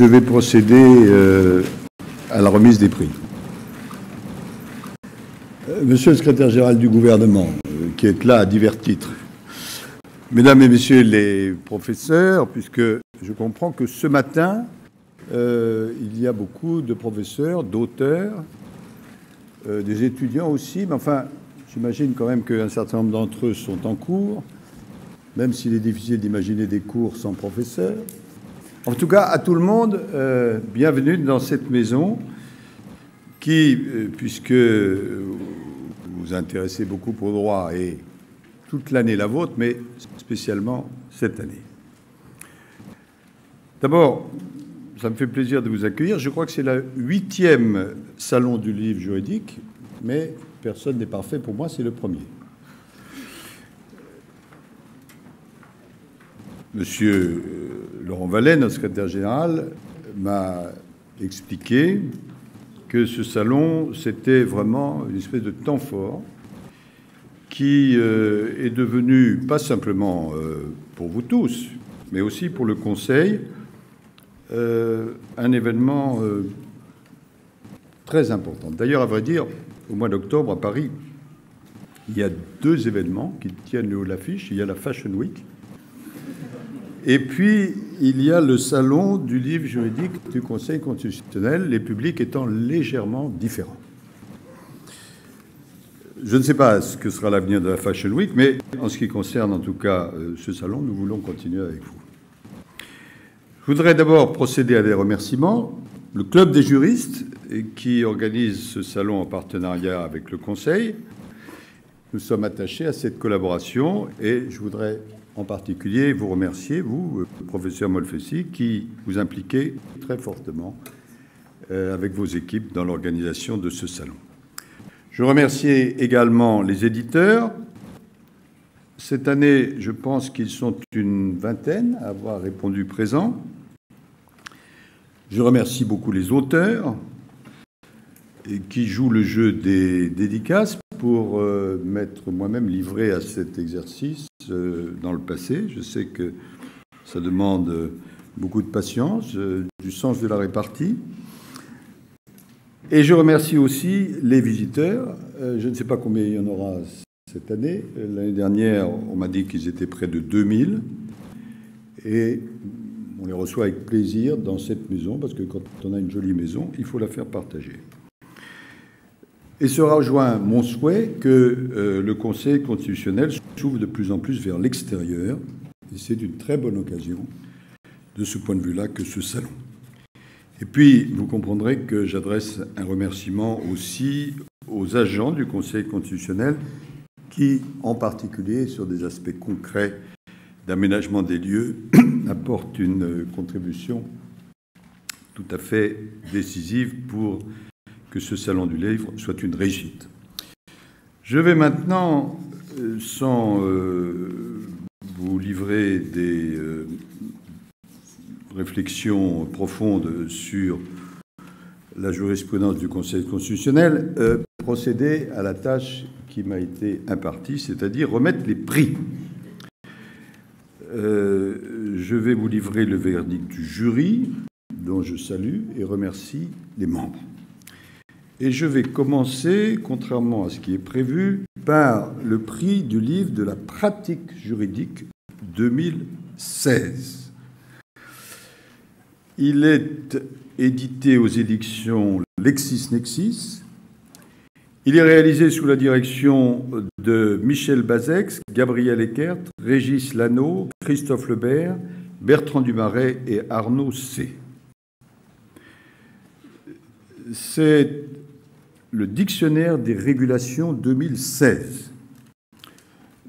Je vais procéder à la remise des prix. Monsieur le secrétaire général du gouvernement, qui est là à divers titres, mesdames et messieurs les professeurs, puisque je comprends que ce matin, il y a beaucoup de professeurs, d'auteurs, des étudiants aussi, mais enfin, j'imagine quand même qu'un certain nombre d'entre eux sont en cours, même s'il est difficile d'imaginer des cours sans professeurs. En tout cas, à tout le monde, bienvenue dans cette maison qui, puisque vous vous intéressez beaucoup au droit et toute l'année la vôtre, mais spécialement cette année. D'abord, ça me fait plaisir de vous accueillir. Je crois que c'est le 8e salon du livre juridique, mais personne n'est parfait. Pour moi, c'est le premier. Monsieur Laurent Vallet, notre secrétaire général, m'a expliqué que ce salon, c'était vraiment une espèce de temps fort qui est devenu, pas simplement pour vous tous, mais aussi pour le Conseil, un événement très important. D'ailleurs, à vrai dire, au mois d'octobre, à Paris, il y a 2 événements qui tiennent le haut de l'affiche. Il y a la Fashion Week, et puis il y a le salon du livre juridique du Conseil constitutionnel, les publics étant légèrement différents. Je ne sais pas ce que sera l'avenir de la Fashion Week, mais en ce qui concerne en tout cas ce salon, nous voulons continuer avec vous. Je voudrais d'abord procéder à des remerciements. Le Club des juristes, qui organise ce salon en partenariat avec le Conseil, nous sommes attachés à cette collaboration et je voudrais en particulier vous remercier, vous, professeur Molfessis, qui vous impliquez très fortement avec vos équipes dans l'organisation de ce salon. Je remercie également les éditeurs. Cette année, je pense qu'ils sont une vingtaine à avoir répondu présent. Je remercie beaucoup les auteurs qui jouent le jeu des dédicaces pour m'être moi-même livré à cet exercice dans le passé. Je sais que ça demande beaucoup de patience, du sens de la répartie. Et je remercie aussi les visiteurs. Je ne sais pas combien il y en aura cette année. L'année dernière, on m'a dit qu'ils étaient près de 2000. Et on les reçoit avec plaisir dans cette maison, parce que quand on a une jolie maison, il faut la faire partager. Et se rejoint mon souhait que le Conseil constitutionnel s'ouvre de plus en plus vers l'extérieur. Et c'est une très bonne occasion, de ce point de vue-là, que ce salon. Et puis, vous comprendrez que j'adresse un remerciement aussi aux agents du Conseil constitutionnel qui, en particulier, sur des aspects concrets d'aménagement des lieux, apportent une contribution tout à fait décisive pour que ce salon du livre soit une réussite. Je vais maintenant, sans vous livrer des réflexions profondes sur la jurisprudence du Conseil constitutionnel, procéder à la tâche qui m'a été impartie, c'est-à-dire remettre les prix. Je vais vous livrer le verdict du jury, dont je salue et remercie les membres. Et je vais commencer, contrairement à ce qui est prévu, par le prix du livre de la pratique juridique 2016. Il est édité aux éditions LexisNexis. Il est réalisé sous la direction de Michel Bazex, Gabriel Eckert, Régis Lano, Christophe Lebert, Bertrand Dumaret et Arnaud C. C'est le dictionnaire des régulations 2016.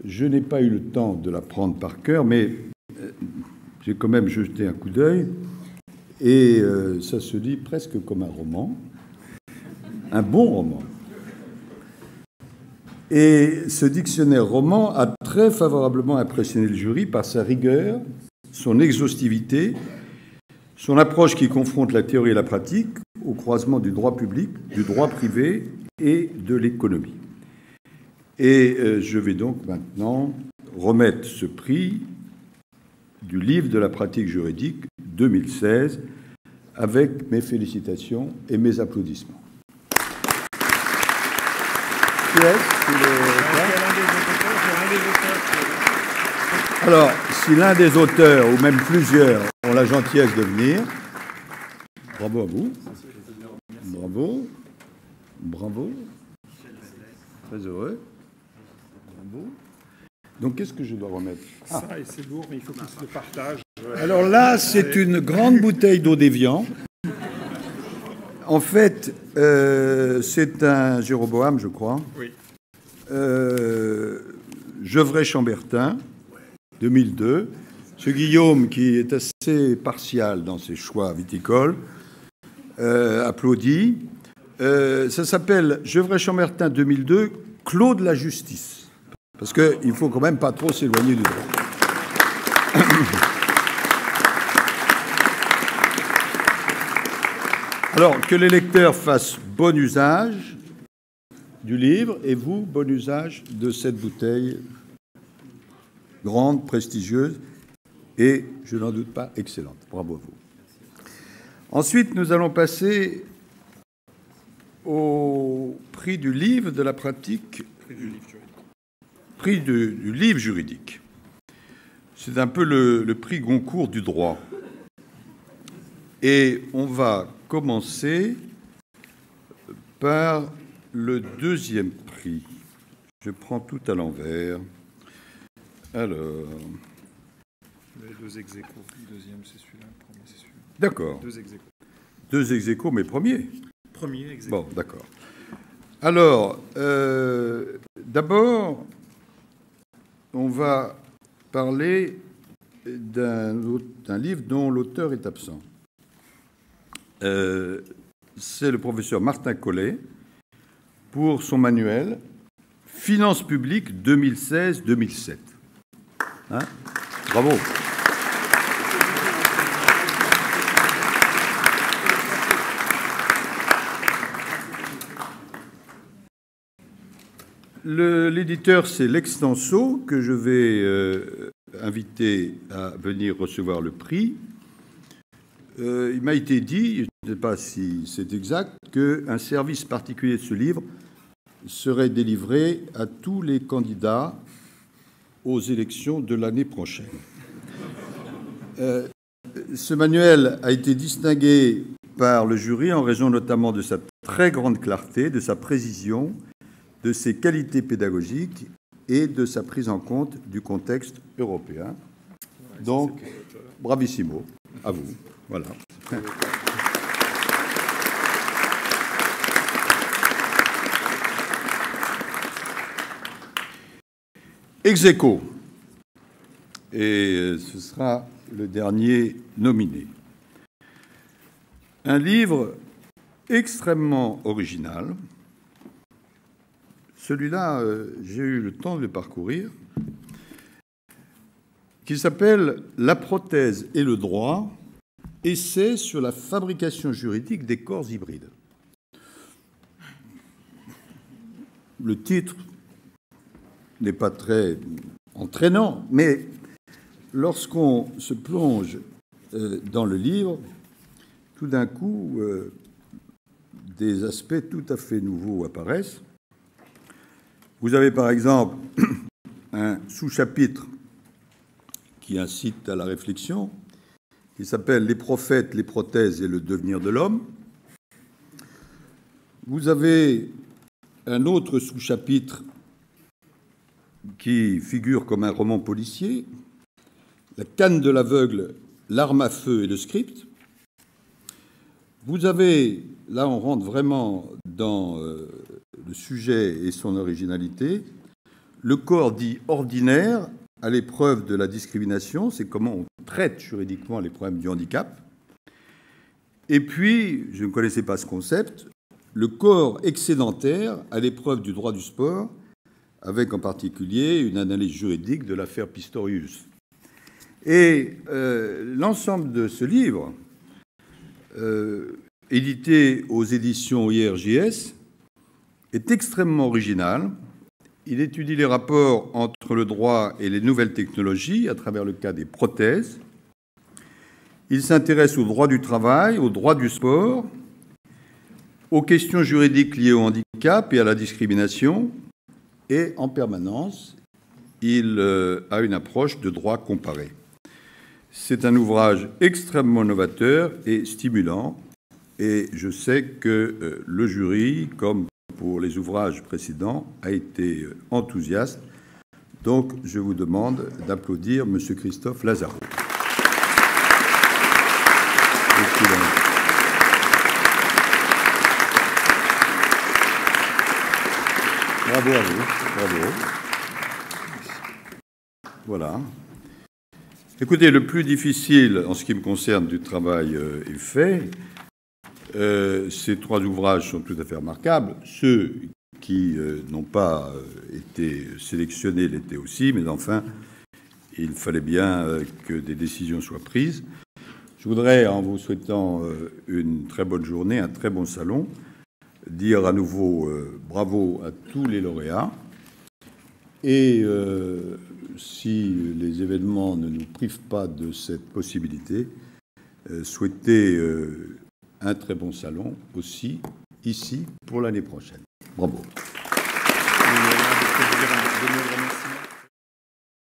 Je n'ai pas eu le temps de l'apprendre par cœur, mais j'ai quand même jeté un coup d'œil. Et ça se lit presque comme un roman, un bon roman. Et ce dictionnaire roman a très favorablement impressionné le jury par sa rigueur, son exhaustivité, son approche qui confronte la théorie et la pratique au croisement du droit public, du droit privé et de l'économie. Et je vais donc maintenant remettre ce prix du livre de la pratique juridique 2016 avec mes félicitations et mes applaudissements. Qui est-ce? Alors, si l'un des auteurs, ou même plusieurs, ont la gentillesse de venir, bravo à vous. Bravo. Bravo. Très heureux. Bravo. Donc, qu'est-ce que je dois remettre? Ça, et c'est lourd, mais il faut qu'on se le partage. Alors là, c'est une grande bouteille d'eau d'Évian. En fait, c'est un Jéroboam, je crois. Oui. Gevrey-Chambertin, 2002. Ce Guillaume, qui est assez partial dans ses choix viticoles, applaudit. Ça s'appelle Gevrey-Chambertin 2002, Clos de la justice. Parce qu'il ne faut quand même pas trop s'éloigner du droit. Alors, que les lecteurs fassent bon usage du livre, et vous, bon usage de cette bouteille grande, prestigieuse, et, je n'en doute pas, excellente. Bravo à vous. Ensuite, nous allons passer au prix du livre de la pratique, prix du livre juridique. C'est un peu le prix Goncourt du droit. Et on va commencer par le deuxième prix. Je prends tout à l'envers. Alors. Les deux ex-aequo. Le deuxième, c'est celui-là. Le premier, c'est celui-là. D'accord. Deux ex-aequo. Deux ex-aequo, mais premier. Premier ex-aequo. Bon, d'accord. Alors, d'abord, on va parler d'un livre dont l'auteur est absent. C'est le professeur Martin Collet pour son manuel Finances publiques 2016-2007. Hein? Bravo. L'éditeur, c'est l'Extenso, que je vais inviter à venir recevoir le prix. Il m'a été dit, je ne sais pas si c'est exact, qu'un service particulier de ce livre serait délivré à tous les candidats aux élections de l'année prochaine. Ce manuel a été distingué par le jury en raison notamment de sa très grande clarté, de sa précision, de ses qualités pédagogiques et de sa prise en compte du contexte européen. Donc, bravissimo, à vous. Voilà. Ex aequo. Et ce sera le dernier nominé. Un livre extrêmement original. Celui-là, j'ai eu le temps de le parcourir, qui s'appelle « La prothèse et le droit, essai sur la fabrication juridique des corps hybrides ». Le titre n'est pas très entraînant, mais lorsqu'on se plonge dans le livre, tout d'un coup, des aspects tout à fait nouveaux apparaissent. Vous avez par exemple un sous-chapitre qui incite à la réflexion, qui s'appelle « Les prophètes, les prothèses et le devenir de l'homme ». Vous avez un autre sous-chapitre qui figure comme un roman policier, « La canne de l'aveugle, l'arme à feu et le script ». Vous avez, là on rentre vraiment dans le sujet et son originalité, le corps dit ordinaire à l'épreuve de la discrimination, c'est comment on traite juridiquement les problèmes du handicap. Et puis, je ne connaissais pas ce concept, le corps excédentaire à l'épreuve du droit du sport, avec en particulier une analyse juridique de l'affaire Pistorius. Et l'ensemble de ce livre, édité aux éditions IRJS, est extrêmement original. Il étudie les rapports entre le droit et les nouvelles technologies à travers le cas des prothèses. Il s'intéresse au droit du travail, au droit du sport, aux questions juridiques liées au handicap et à la discrimination, et en permanence, il a une approche de droit comparé. C'est un ouvrage extrêmement novateur et stimulant, et je sais que le jury, comme pour les ouvrages précédents, a été enthousiaste. Donc, je vous demande d'applaudir M. Christophe Lazaro. Bravo à vous. Bravo. Voilà. Écoutez, le plus difficile, en ce qui me concerne, du travail est fait. Ces 3 ouvrages sont tout à fait remarquables. Ceux qui n'ont pas été sélectionnés l'étaient aussi, mais enfin, il fallait bien que des décisions soient prises. Je voudrais, en vous souhaitant une très bonne journée, un très bon salon, dire à nouveau bravo à tous les lauréats. Et si les événements ne nous privent pas de cette possibilité, souhaiter un très bon salon aussi ici pour l'année prochaine. Bravo.